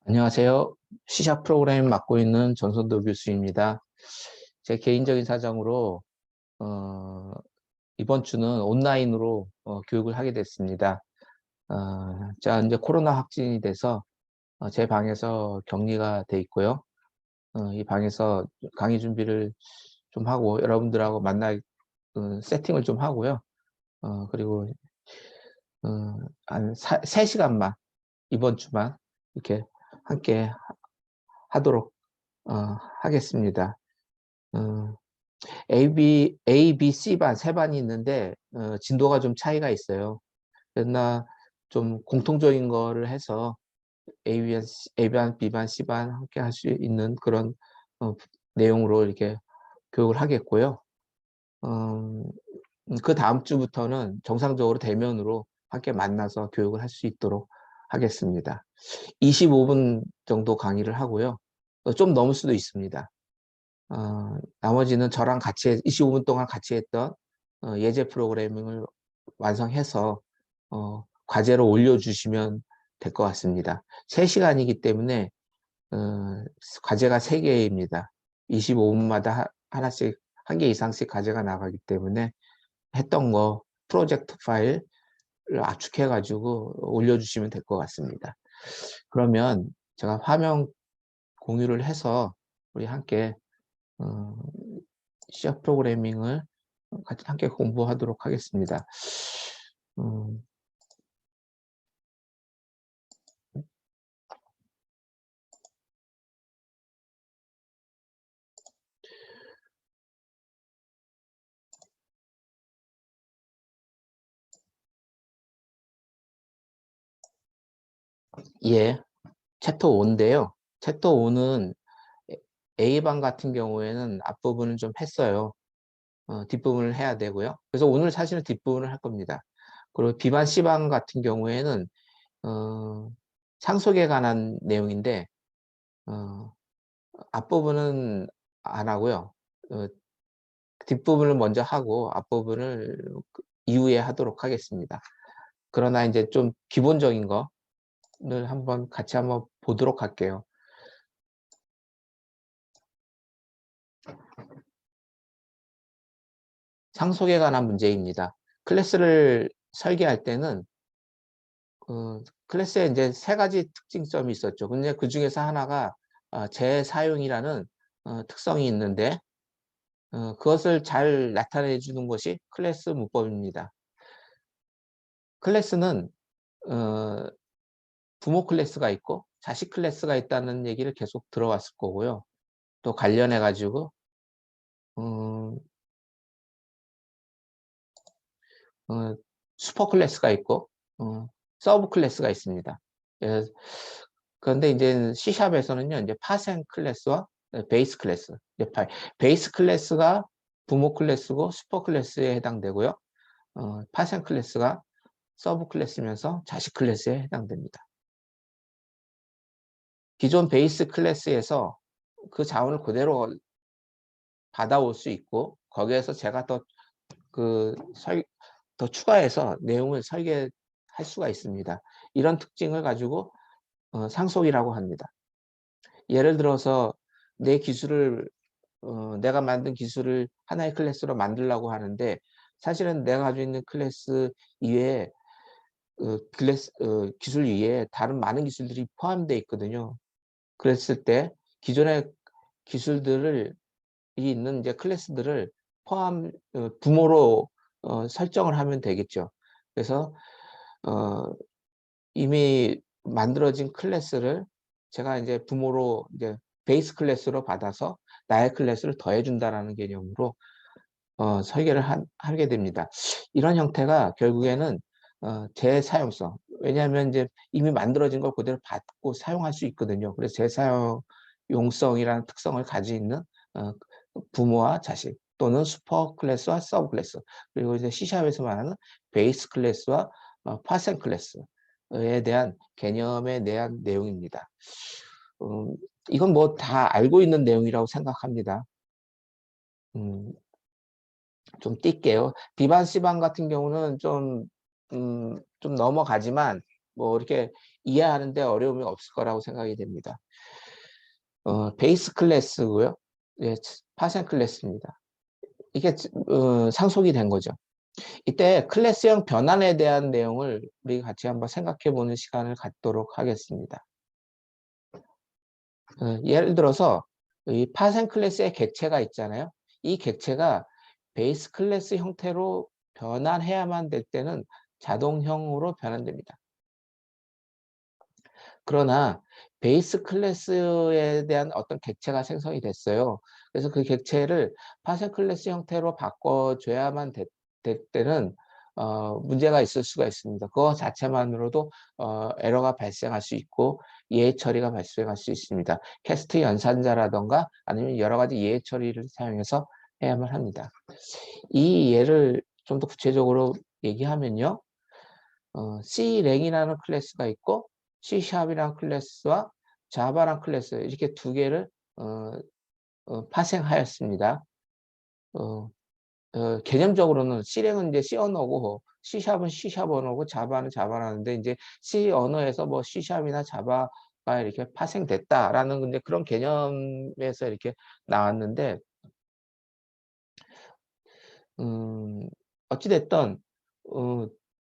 안녕하세요. C샵 프로그램 맡고 있는 전선도 교수입니다. 제 개인적인 사정으로 이번 주는 온라인으로 교육을 하게 됐습니다. 자, 이제 코로나 확진이 돼서 제 방에서 격리가 돼 있고요. 이 방에서 강의 준비를 좀 하고 여러분들하고 만날 세팅을 좀 하고요. 그리고 한 3시간만 이번 주만 이렇게 함께 하도록 하겠습니다. 어, A, B, C반, 세 반이 있는데, 진도가 좀 차이가 있어요. 그러나 좀 공통적인 거를 해서 A반, B반, C반 함께 할 수 있는 그런 내용으로 이렇게 교육을 하겠고요. 그 다음 주부터는 정상적으로 대면으로 함께 만나서 교육을 할 수 있도록 하겠습니다. 25분 정도 강의를 하고요. 좀 넘을 수도 있습니다. 나머지는 저랑 같이 25분 동안 같이 했던 예제 프로그래밍을 완성해서 과제로 올려주시면 될 것 같습니다. 3시간이기 때문에 과제가 3개입니다. 25분마다 하나씩, 한 개 이상씩 과제가 나가기 때문에 했던 거 프로젝트 파일을 압축해가지고 올려주시면 될 것 같습니다. 그러면 제가 화면 공유를 해서 우리 함께 C# 프로그래밍을 같이 함께 공부하도록 하겠습니다. 예, 챕터 5인데요. 챕터 5는 A반 같은 경우에는 앞부분은 좀 했어요. 뒷부분을 해야 되고요. 그래서 오늘 사실은 뒷부분을 할 겁니다. 그리고 B반, C반 같은 경우에는 상속에 관한 내용인데 앞부분은 안 하고요. 뒷부분을 먼저 하고 앞부분을 이후에 하도록 하겠습니다. 그러나 이제 좀 기본적인 거를 한번 같이 한번 보도록 할게요. 상속에 관한 문제입니다. 클래스를 설계할 때는 클래스에 이제 3가지 특징점이 있었죠. 근데 그 중에서 하나가 재사용이라는 특성이 있는데 그것을 잘 나타내 주는 것이 클래스 문법입니다. 클래스는 어, 부모 클래스가 있고 자식 클래스가 있다는 얘기를 계속 들어왔을 거고요. 또 관련해 가지고 음, 슈퍼 클래스가 있고 서브 클래스가 있습니다. 예, 그런데 이제 C샵에서는요, 이제 파생 클래스와 베이스 클래스, 이제 베이스 클래스가 부모 클래스고 슈퍼 클래스에 해당되고요. 파생 클래스가 서브 클래스면서 자식 클래스에 해당됩니다. 기존 베이스 클래스에서 그 자원을 그대로 받아올 수 있고 거기에서 제가 더 추가해서 내용을 설계할 수가 있습니다. 이런 특징을 가지고 상속이라고 합니다. 예를 들어서 내 기술을 내가 만든 기술을 하나의 클래스로 만들려고 하는데 사실은 내가 가지고 있는 클래스 이외에 기술 이외에 다른 많은 기술들이 포함되어 있거든요. 그랬을 때 기존의 기술들을 있는 이제 클래스들을 부모로 설정을 하면 되겠죠. 그래서 어, 이미 만들어진 클래스를 제가 이제 부모로 이제 베이스 클래스로 받아서 나의 클래스를 더해준다라는 개념으로 설계를 하게 됩니다. 이런 형태가 결국에는 재사용성. 왜냐하면 이제 이미 만들어진 걸 그대로 받고 사용할 수 있거든요. 그래서 재사용성이라는 특성을 가지고 있는 어, 부모와 자식 또는 슈퍼 클래스와 서브 클래스 그리고 이제 C샵에서 말하는 베이스 클래스와 파생 클래스에 대한 개념에 대한 내용입니다. 이건 뭐 다 알고 있는 내용이라고 생각합니다. 음, 좀 뛸게요. 비반 C반 같은 경우는 좀 넘어가지만 뭐 이렇게 이해하는데 어려움이 없을 거라고 생각이 됩니다. 베이스 클래스고요. 예, 파생 클래스입니다. 이게 상속이 된 거죠. 이때 클래스형 변환에 대한 내용을 우리 같이 한번 생각해 보는 시간을 갖도록 하겠습니다. 예를 들어서 이 파생 클래스의 객체가 있잖아요. 이 객체가 베이스 클래스 형태로 변환해야만 될 때는 자동형으로 변환됩니다. 그러나 베이스 클래스에 대한 어떤 객체가 생성이 됐어요. 그래서 그 객체를 파생 클래스 형태로 바꿔줘야만 될 때는 문제가 있을 수가 있습니다. 그거 자체만으로도 에러가 발생할 수 있고 예외 처리가 발생할 수 있습니다. 캐스트 연산자라던가 아니면 여러 가지 예외 처리를 사용해서 해야만 합니다. 이 예를 좀 더 구체적으로 얘기하면요. C랭이라는 클래스가 있고 C샵이라는 클래스와 자바라는 클래스 이렇게 두 개를 파생하였습니다. 개념적으로는 C랭은 이제 C 언어고 C샵은 C샵 언어고 자바는 자바라는데 이제 C 언어에서 뭐 C샵이나 자바가 이렇게 파생됐다라는 근데 그런 개념에서 이렇게 나왔는데 어찌됐든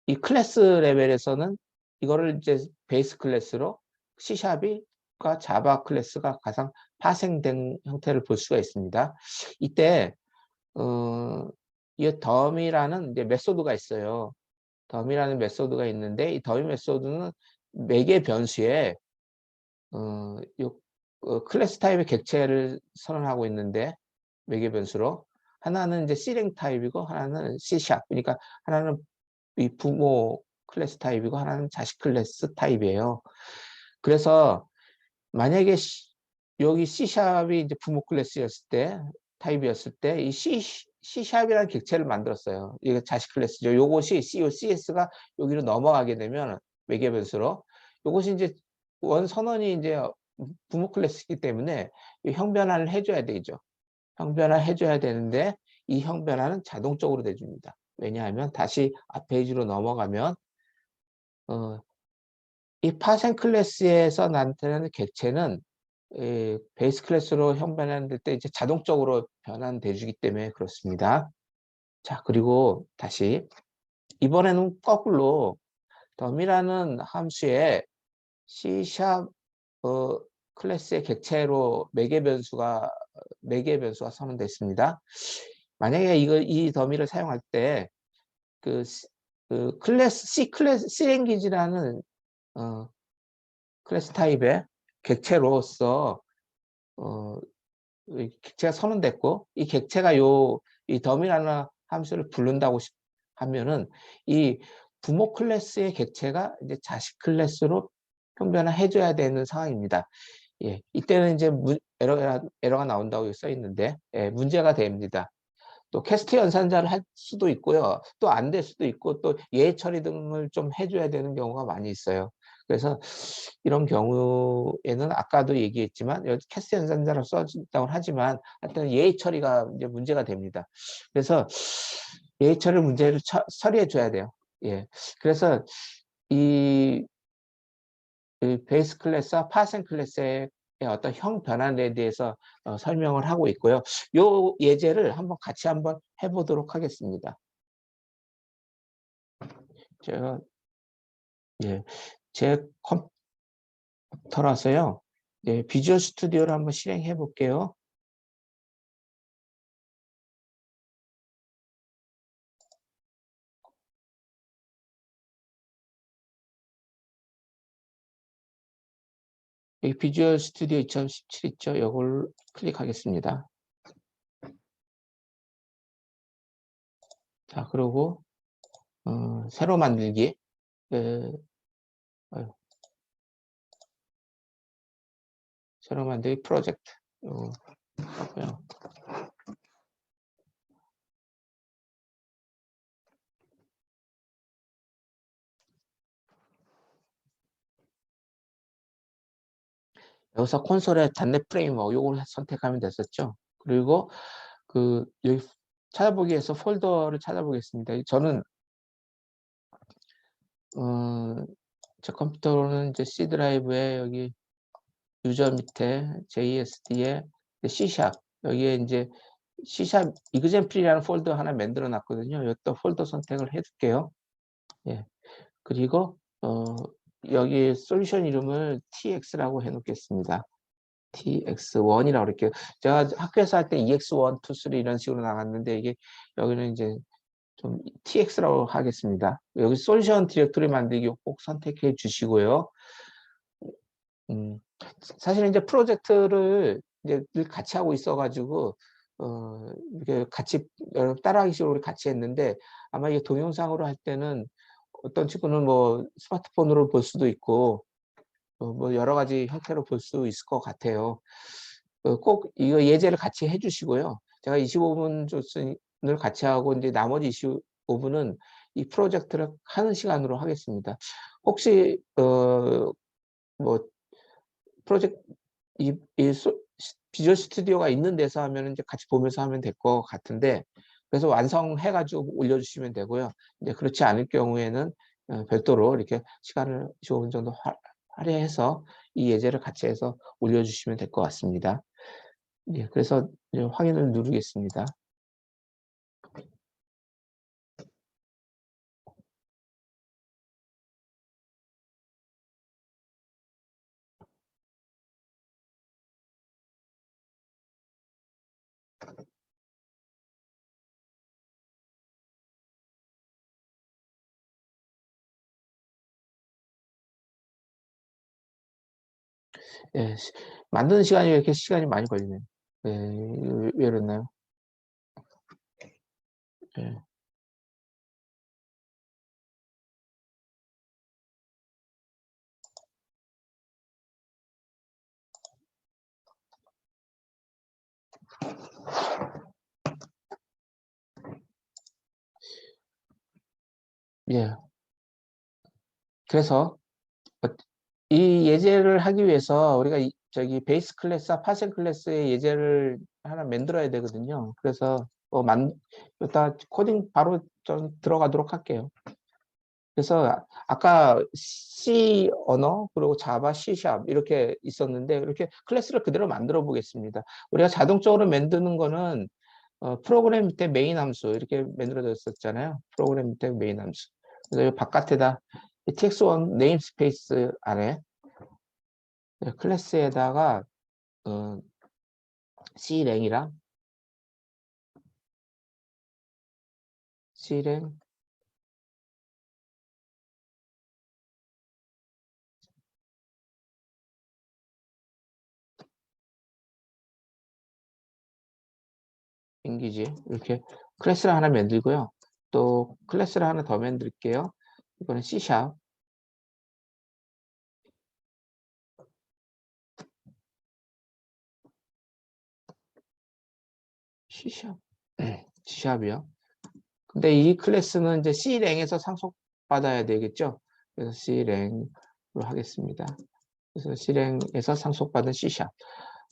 이 클래스 레벨에서는 이거를 이제 베이스 클래스로 C샵이과 자바 클래스가 가장 파생된 형태를 볼 수가 있습니다. 이때 이 덤이라는 이제 메소드가 있어요. 덤이라는 메소드가 있는데 이 덤이 메소드는 매개 변수에 요 클래스 타입의 객체를 선언하고 있는데 매개 변수로 하나는 이제 C랭 타입이고 하나는 C샵. 그러니까 하나는 이 부모 클래스 타입이고 하나는 자식 클래스 타입이에요. 그래서 만약에 여기 C샵이 이제 부모 클래스였을 때 타입이었을 때 이 C샵이라는 객체를 만들었어요. 이게 자식 클래스죠. 요것이 CS가 여기로 넘어가게 되면 매개 변수로 요것이 이제 원 선언이 이제 부모 클래스이기 때문에 형 변환을 해줘야 되죠. 형 변환 해줘야 되는데 이 형 변환은 자동적으로 돼줍니다. 왜냐하면 다시 앞 페이지로 넘어가면 이 파생 클래스에서 나타나는 객체는 베이스 클래스로 형 변환될 때 이제 자동적으로 변환돼 주기 때문에 그렇습니다. 자, 그리고 다시 이번에는 거꾸로 덤이라는 함수에 C# 클래스의 객체로 매개 변수가 선언됐습니다. 만약에 이 더미를 사용할 때 그 클래스 C랭귀지라는 클래스 타입의 객체로서 객체가 선언됐고 이 객체가 이 더미라는 함수를 부른다고 하면은 이 부모 클래스의 객체가 이제 자식 클래스로 형변을 해줘야 되는 상황입니다. 예, 이때는 이제 에러가 나온다고 써 있는데 예, 문제가 됩니다. 또 캐스트 연산자를 할 수도 있고요. 또 안 될 수도 있고 또 예외 처리 등을 좀 해줘야 되는 경우가 많이 있어요. 그래서 이런 경우에는 아까도 얘기했지만 여기 캐스트 연산자를 써준다고 하지만 하여튼 예외 처리가 이제 문제가 됩니다. 그래서 예외 처리 문제를 처리해 줘야 돼요. 예. 그래서 이 베이스 클래스와 파생 클래스의 어떤 형 변환에 대해서 설명을 하고 있고요. 요 예제를 같이 한번 해보도록 하겠습니다. 제가 예, 제 컴퓨터라서요. 예, 비주얼 스튜디오를 한번 실행해 볼게요. 여기 비주얼 스튜디오 2017 있죠? 이걸 클릭하겠습니다. 자, 그리고 새로 만들기. 새로 만들기 프로젝트. 하고요. 여기서 콘솔에 단넷 프레임워크 요걸 선택하면 됐었죠. 그리고 여기 찾아보기에서 폴더를 찾아보겠습니다. 저는 제 컴퓨터로는 이제 C 드라이브에 여기 유저 밑에 JSD에 C# 여기에 이제 C# example이라는 폴더 하나 만들어 놨거든요. 이것도 폴더 선택을 해줄게요. 예. 그리고 여기 솔루션 이름을 TX라고 해놓겠습니다. TX1이라고 그럴게요. 제가 학교에서 할 때 EX1, 2, 3 이런 식으로 나갔는데 이게 여기는 이제 좀 TX라고 하겠습니다. 여기 솔루션 디렉토리 만들기 꼭 선택해 주시고요. 음, 사실은 이제 프로젝트를 이제 늘 같이 하고 있어가지고 이렇게 같이 따라하기 식으로 우리 같이 했는데 아마 이게 동영상으로 할 때는 어떤 친구는 뭐 스마트폰으로 볼 수도 있고 뭐 여러 가지 형태로 볼 수 있을 것 같아요. 꼭 이거 예제를 같이 해주시고요. 제가 25분 조슨을 같이 하고 이제 나머지 25분은 이 프로젝트를 하는 시간으로 하겠습니다. 혹시 뭐 프로젝트 이 비주얼 스튜디오가 있는 데서 하면 이제 같이 보면서 하면 될 것 같은데 그래서 완성해가지고 올려주시면 되고요. 이제 그렇지 않을 경우에는 별도로 이렇게 시간을 15분 정도 할애해서 이 예제를 같이 해서 올려주시면 될 것 같습니다. 예, 그래서 이제 확인을 누르겠습니다. 예, 만드는 시간이 왜 이렇게 시간이 많이 걸리네요. 예, 왜 그랬나요? 예, 예. 그래서 이 예제를 하기 위해서 우리가 저기 베이스 클래스와 파생 클래스의 예제를 하나 만들어야 되거든요. 그래서 일단 코딩 바로 좀 들어가도록 할게요. 그래서 아까 C 언어 그리고 자바, C# 이렇게 있었는데 이렇게 클래스를 그대로 만들어 보겠습니다. 우리가 자동적으로 만드는 거는 프로그램 밑에 메인 함수 이렇게 만들어졌었잖아요. 프로그램 밑에 메인 함수. 그래서 이 바깥에다 tx1 네임스페이스 안에 클래스에다가 어, C랭이랑 C랭 인기지 이렇게 클래스를 하나 만들고요. 또 클래스를 하나 더 만들게요. 이거는 C#, C#, C샵이요. 근데 이 클래스는 이제 C랭에서 상속받아야 되겠죠. 그래서 C랭으로 하겠습니다. 그래서 C랭에서 상속받은 C샵.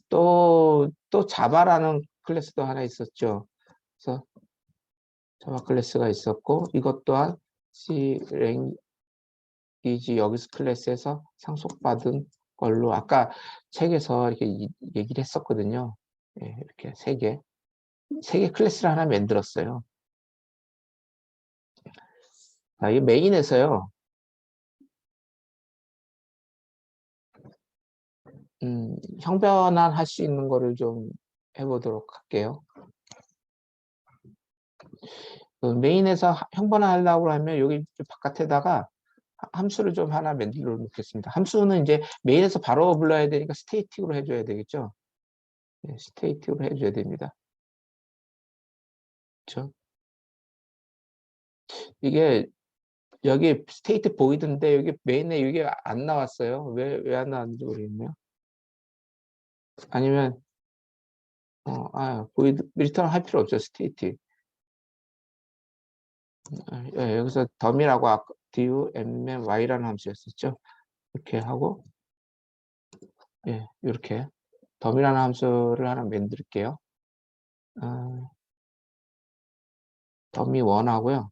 또 자바라는 클래스도 하나 있었죠. 그래서 자바 클래스가 있었고 이것 또한 C랭이지 여기서 클래스에서 상속받은 걸로 아까 책에서 이렇게 얘기를 했었거든요. 예, 이렇게 세 개 클래스를 하나 만들었어요. 이 메인에서요. 형변환 할 수 있는 거를 좀 해보도록 할게요. 메인에서 형변환 하려고 하면 여기 바깥에다가 함수를 좀 하나 만들어 놓겠습니다. 함수는 이제 메인에서 바로 불러야 되니까 스테이틱으로 해줘야 되겠죠. 네, 스테이틱으로 해줘야 됩니다. 그렇죠? 이게 여기 스테이트 보이던데 여기 메인에 이게 안 나왔어요. 왜 안 나왔는지 모르겠네요. 아니면 보이드 리턴 할 필요 없죠. 스테이트. 예, 여기서 덤이라고 아까 do m y라는 함수였었죠. 이렇게 하고 예, 이렇게 덤이라는 함수를 하나 만들게요. 어, 덤이 1 하고요.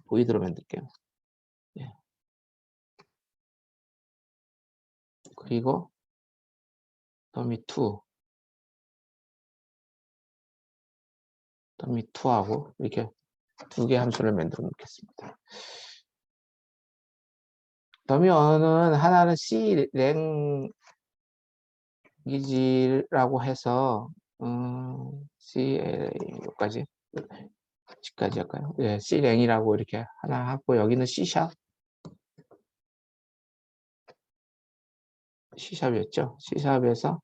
보이도록 만들게요. 예. 그리고 더미2, 더미2하고 이렇게 두 개 함수를 만들어 놓겠습니다. 더미1은 하나는 C랭귀지라고 해서 CLA까지 까지 할까요? 예, C랭이라고 이렇게 하나 하고 여기는 C샵이었죠. C샵에서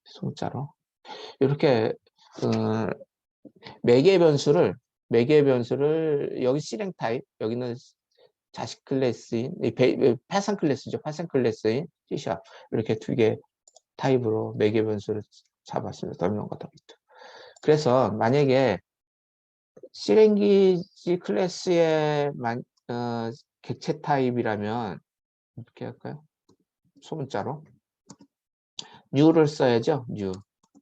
소자로 이렇게 매개 변수를 여기 C랭 타입, 여기는 자식 클래스인 파산 클래스죠. 파산 클래스인 C샵 이렇게 두 개 타입으로 매개 변수를 잡았습니다. 더미1과 더미2. 그래서 만약에 C랭귀지 클래스의 객체 타입이라면 이렇게 할까요? 소문자로 new를 써야죠. new.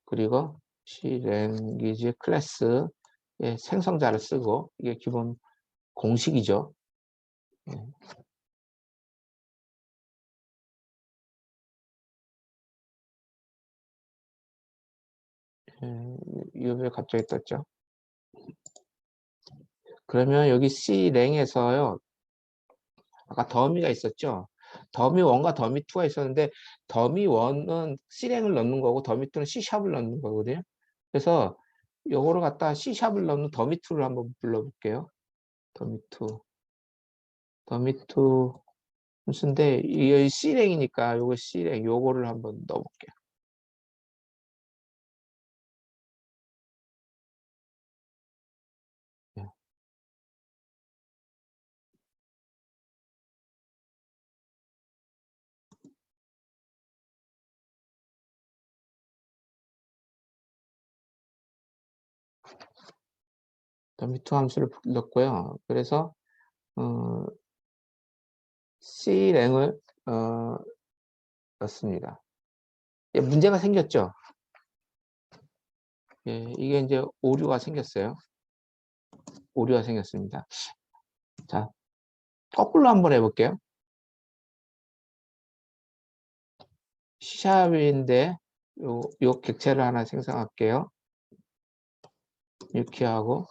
그리고 C랭귀지 클래스의 생성자를 쓰고 이게 기본 공식이죠. 이게 갑자기 떴죠. 그러면 여기 C랭에서요. 아까 더미가 있었죠. 더미1과 더미2가 있었는데 더미1은 C랭을 넣는 거고 더미2는 C샵을 넣는 거거든요. 그래서 요거를 갖다 C샵을 넣는 더미2를 한번 불러볼게요. 더미2. 더미2 순서인데 이게 C랭이니까 요거 C랭 요거를 한번 넣어볼게요. 더미2 함수를 넣었고요. 그래서 C랭을 넣습니다. 예, 문제가 생겼죠. 예, 이게 이제 오류가 생겼어요. 오류가 생겼습니다. 자, 거꾸로 한번 해볼게요. C샵인데 요 객체를 하나 생성할게요. 이렇게 하고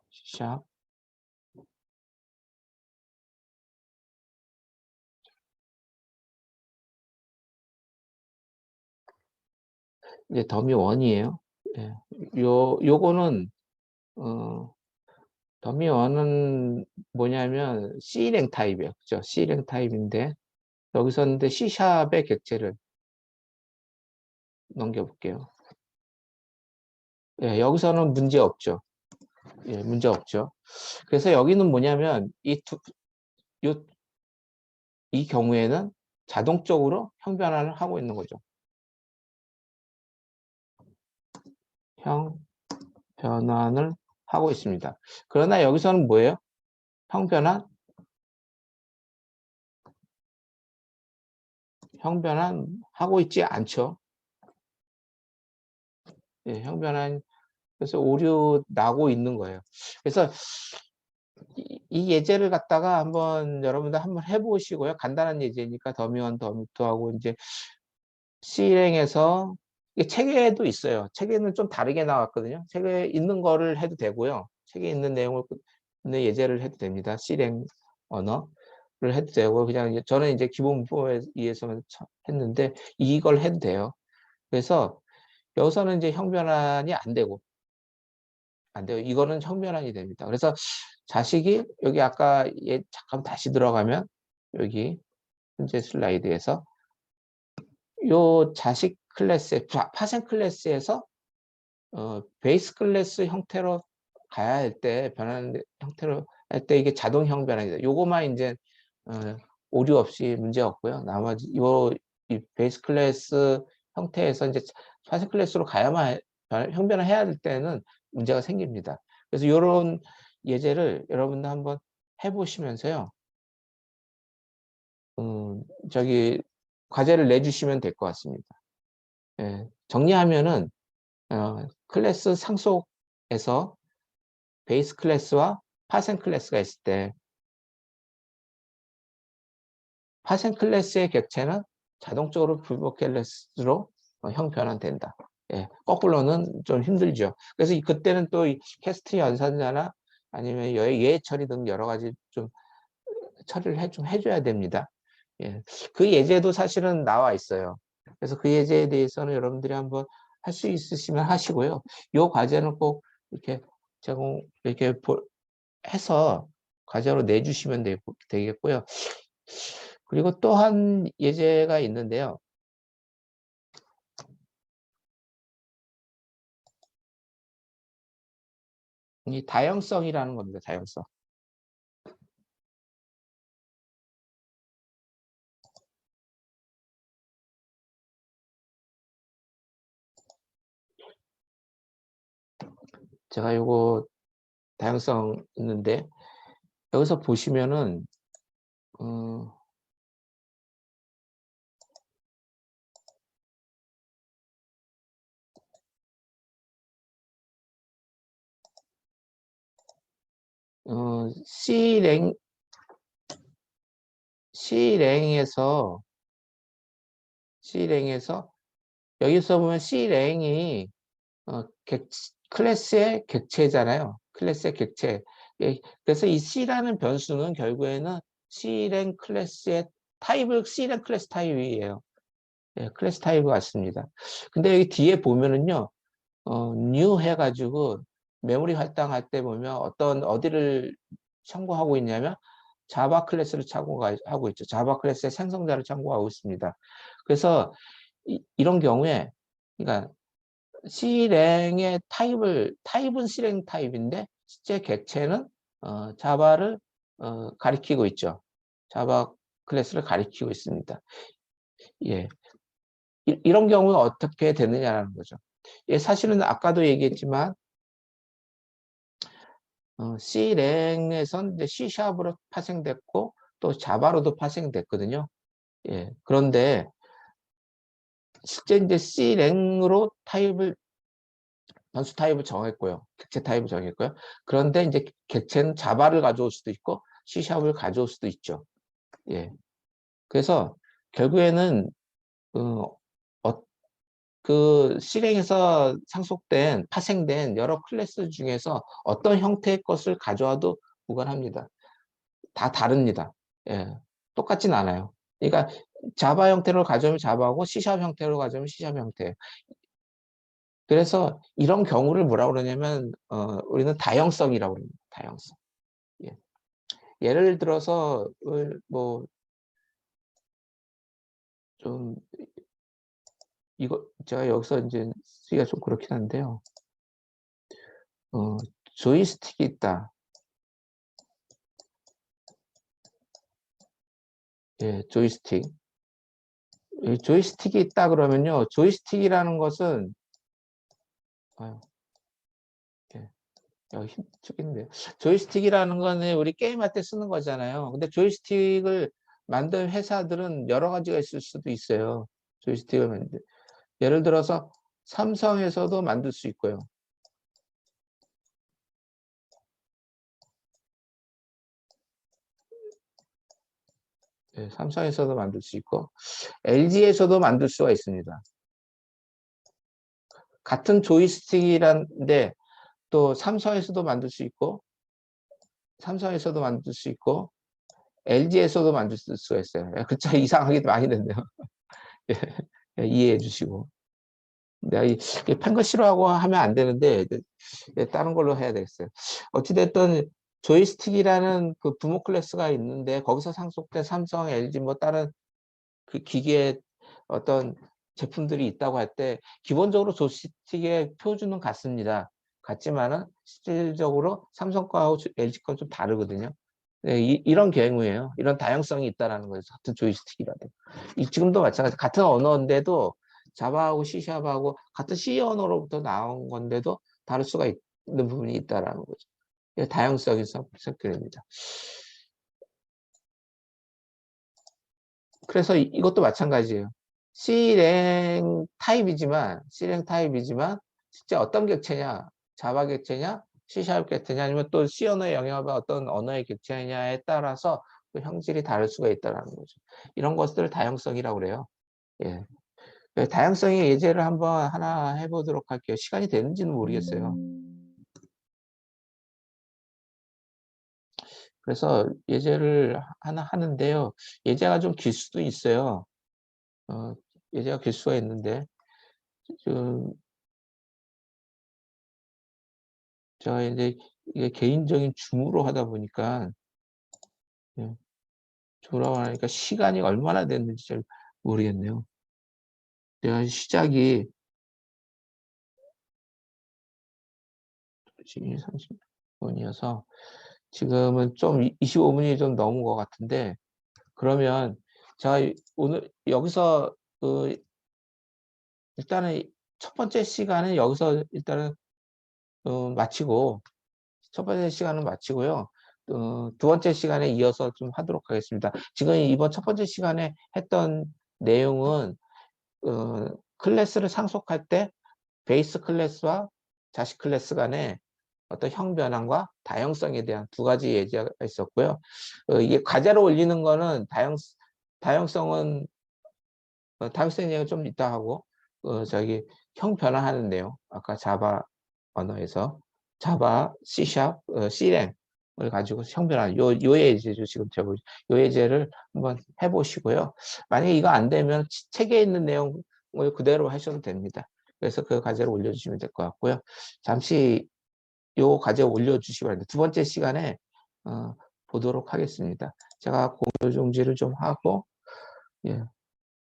C샵 이제 더미1이에요. 예, 요거는 더미1은 뭐냐면 C랭 타입이에요. 그죠? C랭 타입인데 여기서 근데 C샵의 객체를 넘겨볼게요. 예, 여기서는 문제 없죠. 예, 문제 없죠. 그래서 여기는 뭐냐면 이 경우에는 자동적으로 형 변환을 하고 있는 거죠. 형 변환을 하고 있습니다. 그러나 여기서는 뭐예요? 형 변환 하고 있지 않죠. 예, 형 변환 그래서 오류 나고 있는 거예요. 그래서 이 예제를 갖다가 한번 여러분들 한번 해보시고요. 간단한 예제니까 더미1, 더미2하고 이제 C랭에서 이게 책에도 있어요. 책에는 좀 다르게 나왔거든요. 책에 있는 거를 해도 되고요. 책에 있는 내용을 있는 예제를 해도 됩니다. C랭 언어를 해도 되고 그냥 저는 이제 기본 문법에 의해서만 했는데 이걸 해도 돼요. 그래서 여기서는 이제 형 변환이 안 돼요. 이거는 형 변환이 됩니다. 그래서 자식이 여기 아까 잠깐 다시 들어가면 여기 현재 슬라이드에서 요 자식 클래스, 파생 클래스에서 베이스 클래스 형태로 가야 할 때, 변하는 형태로 할 때 이게 자동형 변환이다. 요거만 이제 오류 없이 문제 없고요. 나머지 이 베이스 클래스 형태에서 이제 파생 클래스로 가야만 형 변환해야 될 때는 문제가 생깁니다. 그래서 이런 예제를 여러분들 한번 해보시면서요. 저기 과제를 내주시면 될 것 같습니다. 예, 정리하면은 클래스 상속에서 베이스 클래스와 파생 클래스가 있을 때 파생 클래스의 객체는 자동적으로 불법 클래스로 형 변환된다. 예, 거꾸로는 좀 힘들죠. 그래서 그때는 또 이 캐스트 연산자나 아니면 예외 처리 등 여러 가지 좀 처리를 좀 해줘야 됩니다. 예, 그 예제도 사실은 나와 있어요. 그래서 그 예제에 대해서는 여러분들이 한번 할 수 있으시면 하시고요. 이 과제는 꼭 이렇게 이렇게 해서 과제로 내주시면 되겠고요. 그리고 또 한 예제가 있는데요. 이 다형성이라는 겁니다. 다형성. 제가 요거 다양성 있는데 여기서 보시면은 어, C랭 C랭에서 C랭에서 여기서 보면 C랭이 클래스의 객체잖아요. 클래스의 객체. 예, 그래서 이 C라는 변수는 결국에는 C랭 클래스의 타입을 C랭 클래스 타입이에요. 예, 클래스 타입 같습니다. 근데 여기 뒤에 보면은요, new 해가지고 메모리 할당할 때 보면 어디를 참고하고 있냐면 자바 클래스를 참고하고 있죠. 자바 클래스의 생성자를 참고하고 있습니다. 그래서 이런 경우에, 그러니까 C랭의 타입은 C랭 타입인데 실제 객체는 자바를 가리키고 있죠. 자바 클래스를 가리키고 있습니다. 예, 이런 경우는 어떻게 되느냐는 거죠. 예, 사실은 아까도 얘기했지만 C랭에선 이제 C샵으로 파생됐고 또 자바로도 파생됐거든요. 예, 그런데 실제 이제 C랭으로 변수 타입을 정했고요. 객체 타입을 정했고요. 그런데 이제 객체는 자바를 가져올 수도 있고 C샵을 가져올 수도 있죠. 예. 그래서 결국에는 어, 어, 그 실행에서 파생된 여러 클래스 중에서 어떤 형태의 것을 가져와도 무관합니다. 다 다릅니다. 예. 똑같진 않아요. 그러니까 자바 형태로 가져오면 자바고 C샵 형태로 가져오면 C샵 형태. 그래서 이런 경우를 뭐라고 그러냐면 우리는 다형성이라고 그럽니다. 다형성. 예. 예를 들어서 뭐 좀 이거 제가 여기서 이제 쓰기가 좀 그렇긴 한데요. 어, 조이스틱이 있다. 예, 조이스틱. 조이스틱이 있다 그러면요. 조이스틱이라는 것은 아유, 예, 여기 힘들겠네요. 조이스틱이라는 거는 우리 게임할 때 쓰는 거잖아요. 근데 조이스틱을 만든 회사들은 여러 가지가 있을 수도 있어요. 조이스틱을 만들. 예를 들어서 삼성에서도 만들 수 있고요. 예, 삼성에서도 만들 수 있고 LG에서도 만들 수가 있습니다. 같은 조이스틱이란데 또 삼성에서도 만들 수 있고 LG에서도 만들 수가 있어요. 그쵸 이상하게 많이 됐네요. 예, 예, 이해해 주시고. 내가 팬거 싫어하고 하면 안 되는데 다른 걸로 해야 되겠어요. 어찌됐든 조이스틱이라는 그 부모 클래스가 있는데 거기서 상속된 삼성, LG 뭐 다른 그 기기의 어떤 제품들이 있다고 할 때 기본적으로 조이스틱의 표준은 같습니다. 같지만은 실질적으로 삼성 거하고 LG 건 좀 다르거든요. 네, 이런 경우예요. 이런 다양성이 있다라는 거예요. 같은 조이스틱이라도. 지금도 마찬가지. 같은 언어인데도 자바하고 C샵하고 같은 C 언어로부터 나온 건데도 다를 수가 있는 부분이 있다라는 거죠. 다양성이 섞여집니다. 그래서 이것도 마찬가지예요. C랭 타입이지만 실제 어떤 객체냐, 자바 객체냐, C샵 객체냐, 아니면 또 C 언어의 영역이 어떤 언어의 객체냐에 따라서 그 형질이 다를 수가 있다는 거죠. 이런 것들을 다양성이라고 그래요. 예. 다양성의 예제를 한번 하나 해보도록 할게요. 시간이 되는지는 모르겠어요. 그래서 예제를 하나 하는데요. 예제가 좀 길 수도 있어요. 예제가 길 수가 있는데, 좀, 제가 이제 이게 개인적인 줌으로 하다 보니까, 예, 줌으로 하니까 시간이 얼마나 됐는지 잘 모르겠네요. 제가 시작이 지금 30분이어서 지금은 좀 25분이 좀 넘은 것 같은데, 그러면 제가 오늘 여기서 일단은 첫 번째 시간은 여기서 일단은 마치고, 첫 번째 시간은 마치고요. 두 번째 시간에 이어서 좀 하도록 하겠습니다. 지금 이번 첫 번째 시간에 했던 내용은 클래스를 상속할 때 베이스 클래스와 자식 클래스 간의 어떤 형 변환과 다양성에 대한 두 가지 예제가 있었고요. 이게 과제로 올리는 거는 다양성은 다양성 얘기가 좀 이따 하고 저기 형 변화하는 내용 아까 자바 언어에서 자바, C샵, C랭을 가지고 형 변화 요 예제죠. 지금 제가 요 예제를 한번 해보시고요. 만약에 이거 안 되면 책에 있는 내용을 그대로 하셔도 됩니다. 그래서 그 과제를 올려주시면 될 것 같고요. 잠시 요 과제 올려주시기 바랍니다. 두 번째 시간에 보도록 하겠습니다. 제가 공유 중지를 좀 하고 예.